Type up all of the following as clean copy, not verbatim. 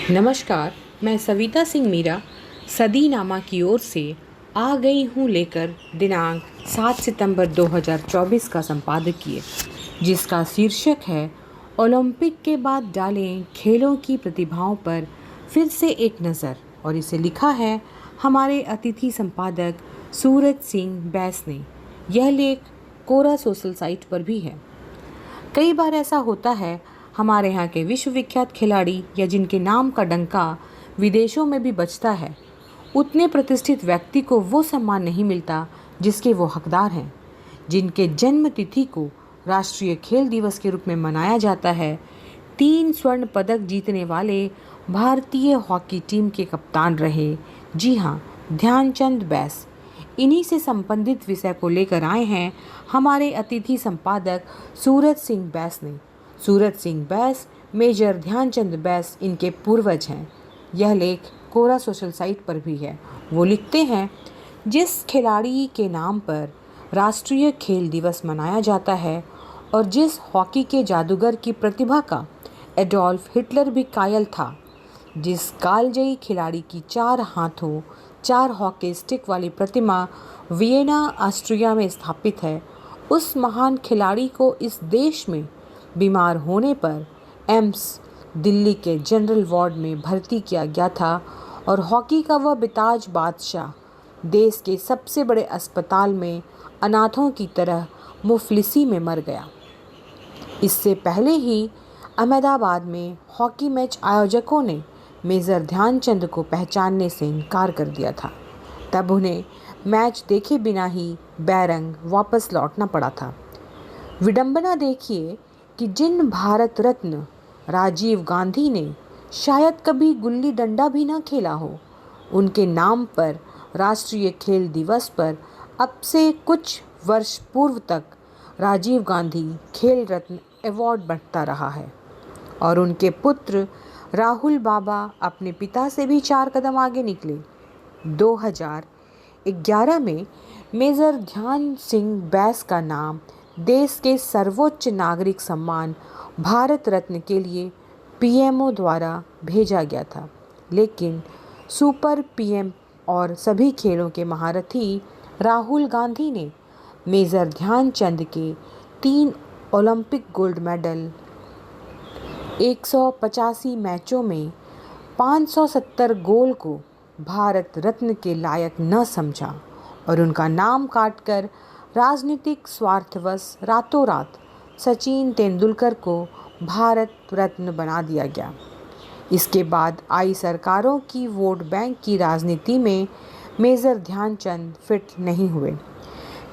नमस्कार। मैं सविता सिंह मीरा सदीनामा की ओर से आ गई हूँ लेकर दिनांक 7 सितंबर 2024 का संपादकीय, जिसका शीर्षक है ओलंपिक के बाद डालें खेलों की प्रतिभाओं पर फिर से एक नज़र। और इसे लिखा है हमारे अतिथि संपादक सूरज सिंह बैस ने। यह लेख कोरा सोशल साइट पर भी है। कई बार ऐसा होता है, हमारे यहाँ के विश्वविख्यात खिलाड़ी या जिनके नाम का डंका विदेशों में भी बजता है, उतने प्रतिष्ठित व्यक्ति को वो सम्मान नहीं मिलता जिसके वो हकदार हैं। जिनके जन्म तिथि को राष्ट्रीय खेल दिवस के रूप में मनाया जाता है, 3 स्वर्ण पदक जीतने वाले भारतीय हॉकी टीम के कप्तान रहे, जी हाँ, ध्यानचंद बैस। इन्हीं से संबंधित विषय को लेकर आए हैं हमारे अतिथि संपादक सूरज सिंह बैस ने। सूरज सिंह बैस मेजर ध्यानचंद बैस इनके पूर्वज हैं। यह लेख कोरा सोशल साइट पर भी है। वो लिखते हैं, जिस खिलाड़ी के नाम पर राष्ट्रीय खेल दिवस मनाया जाता है और जिस हॉकी के जादूगर की प्रतिभा का एडोल्फ हिटलर भी कायल था, जिस कालजयी खिलाड़ी की 4 हाथों 4 हॉकी स्टिक वाली प्रतिमा वियना ऑस्ट्रिया में स्थापित है, उस महान खिलाड़ी को इस देश में बीमार होने पर एम्स दिल्ली के जनरल वार्ड में भर्ती किया गया था और हॉकी का वह बेताज बादशाह देश के सबसे बड़े अस्पताल में अनाथों की तरह मुफलिसी में मर गया। इससे पहले ही अहमदाबाद में हॉकी मैच आयोजकों ने मेजर ध्यानचंद को पहचानने से इनकार कर दिया था। तब उन्हें मैच देखे बिना ही बैरंग वापस लौटना पड़ा था। विडंबना देखिए कि जिन भारत रत्न राजीव गांधी ने शायद कभी गुल्ली डंडा भी न खेला हो, उनके नाम पर राष्ट्रीय खेल दिवस पर अब से कुछ वर्ष पूर्व तक राजीव गांधी खेल रत्न अवार्ड बढ़ता रहा है। और उनके पुत्र राहुल बाबा अपने पिता से भी 4 कदम आगे निकले। 2011 में मेजर ध्यान सिंह बैस का नाम देश के सर्वोच्च नागरिक सम्मान भारत रत्न के लिए पीएमओ द्वारा भेजा गया था, लेकिन सुपर पीएम और सभी खेलों के महारथी राहुल गांधी ने मेजर ध्यानचंद के 3 ओलंपिक गोल्ड मेडल, 185 मैचों में 570 गोल को भारत रत्न के लायक न समझा और उनका नाम काटकर राजनीतिक स्वार्थवश रातों रात सचिन तेंदुलकर को भारत रत्न बना दिया गया। इसके बाद आई सरकारों की वोट बैंक की राजनीति में मेजर ध्यानचंद फिट नहीं हुए।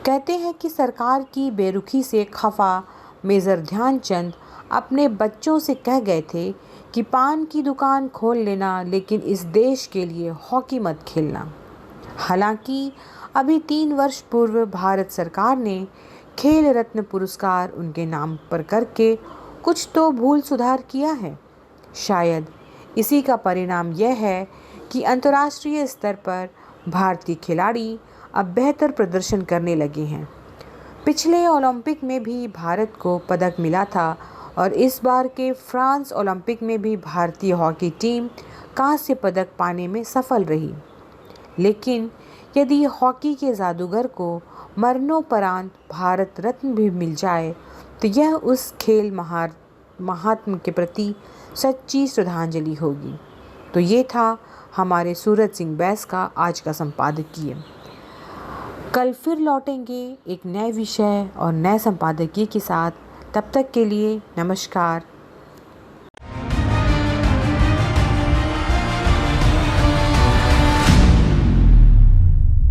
कहते हैं कि सरकार की बेरुखी से खफा मेजर ध्यानचंद अपने बच्चों से कह गए थे कि पान की दुकान खोल लेना, लेकिन इस देश के लिए हॉकी मत खेलना। हालांकि अभी 3 वर्ष पूर्व भारत सरकार ने खेल रत्न पुरस्कार उनके नाम पर करके कुछ तो भूल सुधार किया है। शायद इसी का परिणाम यह है कि अंतर्राष्ट्रीय स्तर पर भारतीय खिलाड़ी अब बेहतर प्रदर्शन करने लगे हैं। पिछले ओलंपिक में भी भारत को पदक मिला था और इस बार के फ्रांस ओलंपिक में भी भारतीय हॉकी टीम कांस्य पदक पाने में सफल रही। लेकिन यदि हॉकी के जादूगर को मरणोपरांत भारत रत्न भी मिल जाए तो यह उस खेल महात्मा के प्रति सच्ची श्रद्धांजलि होगी। तो ये था हमारे सूरज सिंह बैस का आज का संपादकीय। कल फिर लौटेंगे एक नए विषय और नए संपादकीय के साथ। तब तक के लिए नमस्कार।